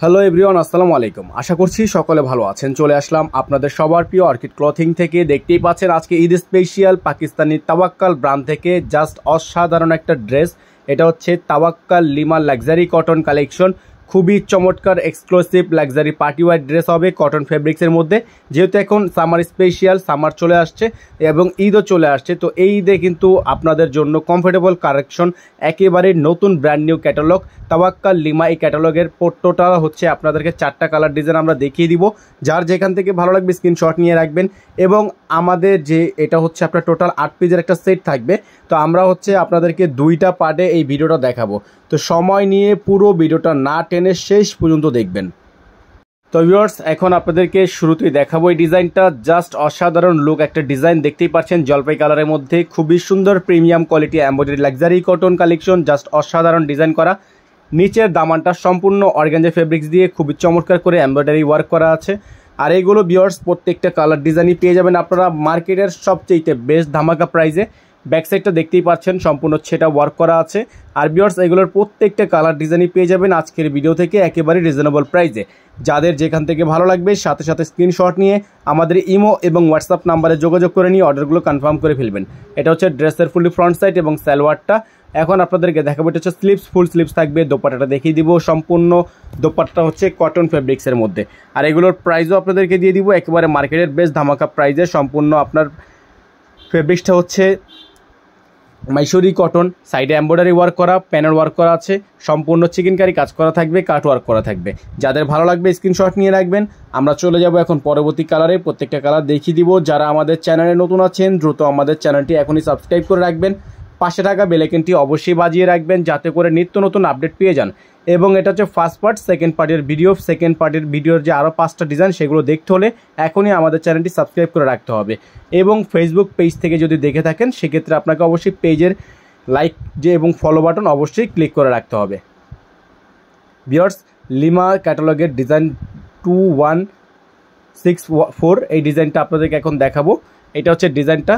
Hello everyone, আসসালামু আলাইকুম। আশা করছি সকলে ভালো আছেন। চলে আসলাম আপনাদের সবার প্রিয় অর্কিড ক্লথিং থেকে। দেখতেই পাচ্ছেন আজকে ঈদ স্পেশাল পাকিস্তানি তাওয়াক্কাল ব্র্যান্ড থেকে জাস্ট অসাধারণ একটা ড্রেস। এটা হচ্ছে তাওয়াক্কাল লিমা লাক্সারি কটন কালেকশন। খুবই চমৎকার exclusive luxury party wear dress হবে কটন ফেব্রিক্সের মধ্যে। যেহেতু এখন সামার স্পেশাল, সামার চলে আসছে এবং ঈদও চলে আসছে, তো এই ঈদে কিন্তু আপনাদের জন্য কমফোর্টেবল কালেকশন, একেবারে নতুন ব্র্যান্ড নিউ ক্যাটালগ তাওয়াক্কাল লিমা। এই ক্যাটালগের টোটাল হচ্ছে আপনাদেরকে 4টা কালার ডিজাইন আমরা দেখিয়ে দিব। যার যেখান থেকে ভালো লাগবে স্ক্রিনশট নিয়ে রাখবেন। এবং আমাদের যে এটা হচ্ছে আপনার টোটাল 8 পিসের একটা সেট থাকবে। তো আমরা হচ্ছে আপনাদেরকে 2টা পার্টে এই ভিডিওটা দেখাবো, তো সময় নিয়ে পুরো ভিডিওটা না টেনে শেষ পর্যন্ত দেখবেন। তো ভিউয়ার্স, এখন আপনাদেরকে শুরুতেই দেখাবো এই ডিজাইনটা। জাস্ট অসাধারণ লুক একটা ডিজাইন, দেখতেই পাচ্ছেন জলপাই কালারের মধ্যে খুবই সুন্দর premium quality embroidery luxury cotton collection. Just অসাধারণ ডিজাইন করা। নিচের দামানটা সম্পূর্ণ অর্গানজা ফেব্রিক্স দিয়ে খুবই চমৎকার করে এমব্রয়ডারি ওয়ার্ক করা আছে। আর এইগুলো ভিউয়ার্স প্রত্যেকটা কালার ডিজাইনই পেয়ে যাবেন আপনারা মার্কেটের সবচেয়ে বেস্ট ধামাকা প্রাইসে। ব্যাক সাইডটা দেখতেই পাচ্ছেন সম্পূর্ণ সেটা ওয়ার্ক করা আছে। আর ভিউয়ার্স এগুলোর প্রত্যেকটা কালার ডিজাইনই পেয়ে যাবেন আজকের ভিডিও থেকে একেবারে রিজনেবল প্রাইসে। যাদের যেখান থেকে ভালো লাগবে সাথে সাথে স্ক্রিনশট নিয়ে আমাদের ইমো এবং হোয়াটসঅ্যাপ নাম্বারে যোগাযোগ করে নিয়ে অর্ডারগুলো কনফার্ম করে ফেলবেন। এটা হচ্ছে ড্রেসের ফুলি ফ্রন্ট সাইড এবং সালোয়ারটা। এখন আপনাদেরকে দেখাবো এটা হচ্ছে স্লিপস, ফুল স্লিপস থাকবে। দোপাট্টাটা দেখিয়ে দিব। সম্পূর্ণ দোপাট্টা হচ্ছে কটন ফেব্রিক্সের মধ্যে। আর এগুলোর প্রাইসও আপনাদেরকে দিয়ে দিব একেবারে মার্কেটের বেস্ট ধামাকা প্রাইসে। সম্পূর্ণ আপনার ফেব্রিক্সটা হচ্ছে মাইসুরি কটন, সাইডে এমব্রয়ডারি ওয়ার্ক করা, প্যানেল ওয়ার্ক করা আছে, সম্পূর্ণ চিকেনকারি কাজ করা থাকবে, কাট ওয়ার্ক করা থাকবে। যাদের ভালো লাগবে স্ক্রিনশট নিয়ে রাখবেন। আমরা চলে যাব এখন পরবর্তী কালারে। প্রত্যেকটা কালার দেখিয়ে দিব। যারা আমাদের চ্যানেলে নতুন আছেন দ্রুত আমাদের চ্যানেলটি এখনই সাবস্ক্রাইব করে রাখবেন। পাশে থাকা বেল আইকনটি অবশ্যই বাজিয়ে রাখবেন যাতে করে নিত্য নতুন আপডেট পেয়ে যান। এবং এটা হচ্ছে ফার্স্ট পার্ট। সেকেন্ড পার্টের ভিডিও, সেকেন্ড পার্টের ভিডিওর যে আরও 5টা ডিজাইন সেগুলো দেখতে হলে এখনই আমাদের চ্যানেলটি সাবস্ক্রাইব করে রাখতে হবে। এবং ফেসবুক পেজ থেকে যদি দেখে থাকেন সেক্ষেত্রে আপনাকে অবশ্যই পেজের লাইক যে এবং ফলো বাটন অবশ্যই ক্লিক করে রাখতে হবে। ভিউয়ার্স, লিমা ক্যাটালগের ডিজাইন 2164 এই ডিজাইনটা আপনাদেরকে এখন দেখাবো। এটা হচ্ছে ডিজাইনটা,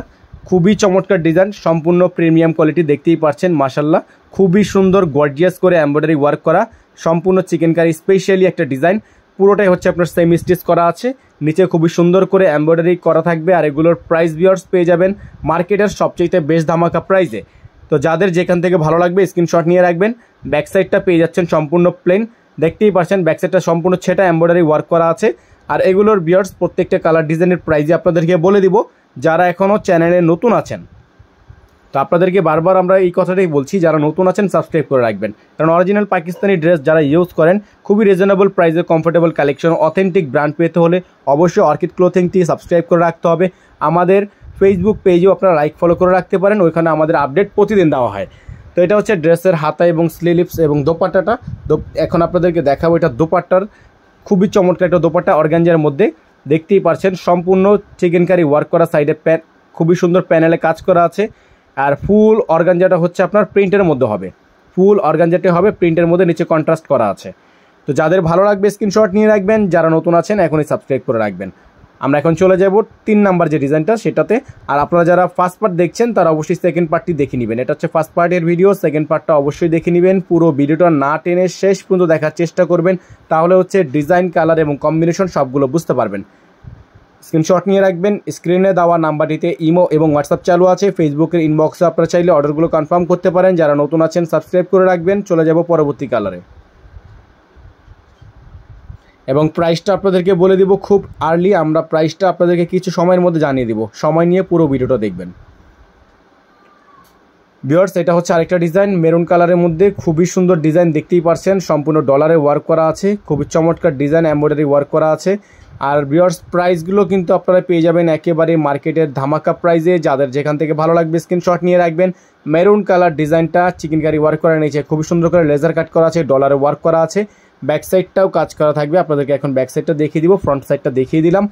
খুবই চমৎকার ডিজাইন, সম্পূর্ণ প্রিমিয়াম কোয়ালিটি। দেখতেই পাচ্ছেন মাশাল্লাহ খুবই সুন্দর গর্জিয়াস করে এমব্রয়ডারি ওয়ার্ক করা, সম্পূর্ণ চিকেনকারি স্পেশালি একটা ডিজাইন। পুরোটাই হচ্ছে আপনার সেমি স্টিচ করা আছে, নিচে খুবই সুন্দর করে এমব্রয়ডারি করা থাকবে। আর এগুলোর প্রাইস ভিউয়ার্স পেয়ে যাবেন মার্কেটের সবচেয়ে বেস্ট ধামাকা প্রাইসে। তো যাদের যেখান থেকে ভালো লাগবে স্ক্রিনশট নিয়ে রাখবেন। ব্যাক সাইডটা পেয়ে যাচ্ছেন সম্পূর্ণ প্লেন, দেখতেই পাচ্ছেন ব্যাক সাইডটা সম্পূর্ণ সেটা এমব্রয়ডারি ওয়ার্ক করা আছে। আর এগুলোর ভিউয়ার্স প্রত্যেকটা কালার ডিজাইনের প্রাইসই আপনাদেরকে বলে দিব যারা এখনও চ্যানেলে নতুন আছেন। তো আপনাদেরকে বারবার আমরা এই কথাটাই বলছি, যারা নতুন আছেন সাবস্ক্রাইব করে রাখবেন। কারণ অরিজিনাল পাকিস্তানি ড্রেস যারা ইউজ করেন খুবই রিজনেবল প্রাইসে কমফোর্টেবল কালেকশন অথেন্টিক ব্র্যান্ড পেতে হলে অবশ্যই অর্কিড ক্লোথিংটি সাবস্ক্রাইব করে রাখতে হবে। আমাদের ফেসবুক পেজেও আপনারা লাইক ফলো করে রাখতে পারেন, ওইখানে আমাদের আপডেট প্রতিদিন দেওয়া হয়। তো এটা হচ্ছে ড্রেসের হাতা এবং স্লিভস এবং দোপাট্টাটা। এখন আপনাদেরকে দেখাবো এটা দোপাট্টার খুবই চমৎকার একটা দোপাট্টা অর্গানজার মধ্যে। দেখতেই পাচ্ছেন সম্পূর্ণ চিকেনকারি ওয়ার্ক করা, সাইডে খুবই সুন্দর প্যানেলে কাজ করা আছে। আর ফুল অর্গানজাটা হচ্ছে আপনার প্রিন্টের মধ্যে হবে, ফুল অর্গানজাটি হবে প্রিন্টের মধ্যে, নিচে কন্ট্রাস্ট করা আছে। তো যাদের ভালো লাগবে স্ক্রিনশট নিয়ে রাখবেন, যারা নতুন আছেন এখনই সাবস্ক্রাইব করে রাখবেন। আমরা এখন চলে যাব 3 নাম্বার যে ডিজাইনটা সেটাতে। আর আপনারা যারা ফার্স্ট পার্ট দেখছেন তারা অবশ্যই সেকেন্ড পার্টটি দেখে নেবেন। এটা হচ্ছে ফার্স্ট পার্টের ভিডিও, সেকেন্ড পার্টটা অবশ্যই দেখে নেবেন। পুরো ভিডিওটা না টেনে শেষ পর্যন্ত দেখার চেষ্টা করবেন, তাহলে হচ্ছে ডিজাইন, কালার এবং কম্বিনেশন সবগুলো বুঝতে পারবেন। স্ক্রিনশট নিয়ে রাখবেন। স্ক্রিনে দেওয়া নাম্বারটিতে ইমো এবং হোয়াটসঅ্যাপ চালু আছে। ফেসবুকের ইনবক্সে আপনারা চাইলে অর্ডারগুলো কনফার্ম করতে পারেন। যারা নতুন আছেন সাবস্ক্রাইব করে রাখবেন। চলে যাব পরবর্তী কালারে এবং প্রাইসটা আপনাদেরকে বলে দিব খুব আর্লি। আমরা প্রাইসটা আপনাদেরকে কিছু সময়ের মধ্যে জানিয়ে দিব, সময় নিয়ে পুরো ভিডিওটা দেখবেন। ভিউয়ার্স, এটা হচ্ছে আরেকটা ডিজাইন মেরুন কালারের মধ্যে, খুবই সুন্দর ডিজাইন, দেখতেই পাচ্ছেন সম্পূর্ণ ডলারে ওয়ার্ক করা আছে, খুবই চমৎকার ডিজাইন, এমব্রয়ডারি ওয়ার্ক করা আছে। আর ভিউয়ার্স প্রাইসগুলো কিন্তু আপনারা পেয়ে যাবেন একেবারে মার্কেটের ধামাকা প্রাইসে। যাদের যেখান থেকে ভালো লাগবে স্ক্রিনশট নিয়ে রাখবেন। মেরুন কালার ডিজাইনটা চিকেনকারি ওয়ার্ক করা, নিচে খুবই সুন্দর করে লেজার কাট করা আছে, ডলারে ওয়ার্ক করা আছে। ব্যাক সাইডটাও কাজ করা থাকবে। আপনাদেরকে এখন ব্যাক সাইডটা দেখিয়ে দিব, ফ্রন্ট সাইডটা দেখিয়ে দিলাম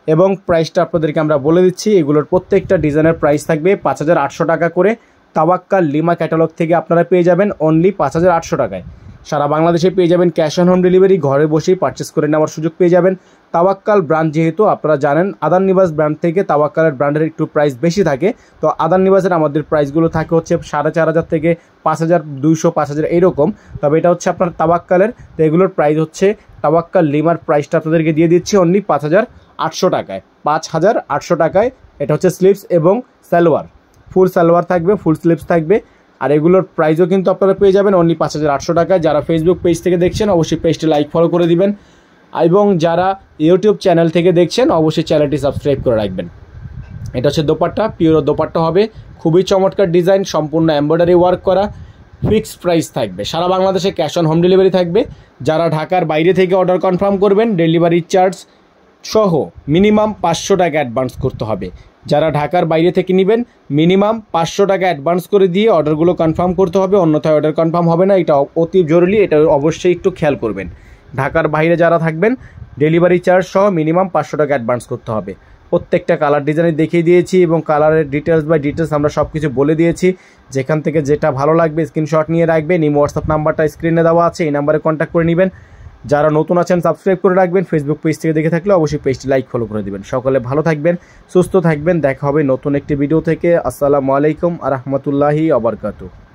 এবং প্রাইসটা আপনাদেরকে আমরা বলে দিচ্ছি। এগুলোর প্রত্যেকটা ডিজাইনের প্রাইস থাকবে 5800 টাকা করে। তাওয়াক্কাল লিমা ক্যাটালগ থেকে আপনারা পেয়ে যাবেন অনলি 5800 টাকায়। সারা বাংলাদেশে পেয়ে যাবেন ক্যাশ অন হোম ডেলিভারি, ঘরে বসেই পারচেস করে নেওয়ার সুযোগ পেয়ে যাবেন। তাওয়াক্কাল ব্র্যান্ড যেহেতু আপনারা জানেন আদান নিবাস ব্র্যান্ড থেকে তাওয়াক্কালের ব্র্যান্ডের একটু প্রাইস বেশি থাকে, তো আদান নিবাসের আমাদের প্রাইসগুলো থাকে হচ্ছে 4,500 থেকে 5,200 5,000 এইরকম, তবে এটা হচ্ছে আপনার তাওয়াক্কালের, তো এগুলোর প্রাইস হচ্ছে তাওয়াক্কাল লিমার প্রাইসটা আপনাদেরকে দিয়ে দিচ্ছি অনলি 5,800 টাকায়। 5,800 টাকায় এটা হচ্ছে স্লিভস এবং সালোয়ার, ফুল সালোয়ার থাকবে, ফুল স্লিভস থাকবে, আর এগুলোর প্রাইসও কিন্তু আপনারা পেয়ে যাবেন অনলি 5,800 টাকায়। যারা ফেসবুক পেজ থেকে দেখছেন অবশ্যই পেজটি লাইক ফলো করে দিবেন, এবং যারা ইউটিউব চ্যানেল থেকে দেখছেন অবশ্যই চ্যানেলটি সাবস্ক্রাইব করে রাখবেন। এটা হচ্ছে দোপাট্টা, পিওর দোপাট্টা হবে, খুবই চমৎকার ডিজাইন, সম্পূর্ণ এমব্রয়ডারি ওয়ার্ক করা, ফিক্সড প্রাইস থাকবে, সারা বাংলাদেশে ক্যাশ অন হোম ডেলিভারি থাকবে। যারা ঢাকার বাইরে থেকে অর্ডার কনফার্ম করবেন ডেলিভারি চার্জ সহ মিনিমাম 500 টাকা অ্যাডভান্স করতে হবে। যারা ঢাকার বাইরে থেকে নেবেন মিনিমাম 500 টাকা অ্যাডভান্স করে দিয়ে অর্ডারগুলো কনফার্ম করতে হবে, অন্যথায় অর্ডার কনফার্ম হবে না, এটা অতি জরুরি, এটা অবশ্যই একটু খেয়াল করবেন। ঢাকার বাইরে যারা থাকবেন ডেলিভারি চার্জ সহ মিনিমাম 500 টাকা অ্যাডভান্স করতে হবে। প্রত্যেকটা কালার ডিজাইনে দেখিয়ে দিয়েছি এবং কালারের ডিটেলস বাই ডিটেলস আমরা সব কিছু বলে দিয়েছি। যেখান থেকে যেটা ভালো লাগবে স্ক্রিনশট নিয়ে রাখবেন, এই হোয়াটসঅ্যাপ নাম্বারটা স্ক্রিনে দেওয়া আছে, এই নাম্বারে কন্ট্যাক্ট করে নেবেন। যারা নতুন আছেন সাবস্ক্রাইব করে রাখবেন, ফেসবুক পেজ থেকে দেখে থাকলে অবশ্যই পেজটি লাইক ফলো করে দিবেন। সকলে ভালো থাকবেন, সুস্থ থাকবেন, দেখা হবে নতুন একটি ভিডিও থেকে। আসসালামু আলাইকুম আ রহমতুল্লাহি আ বারাকাতুহু।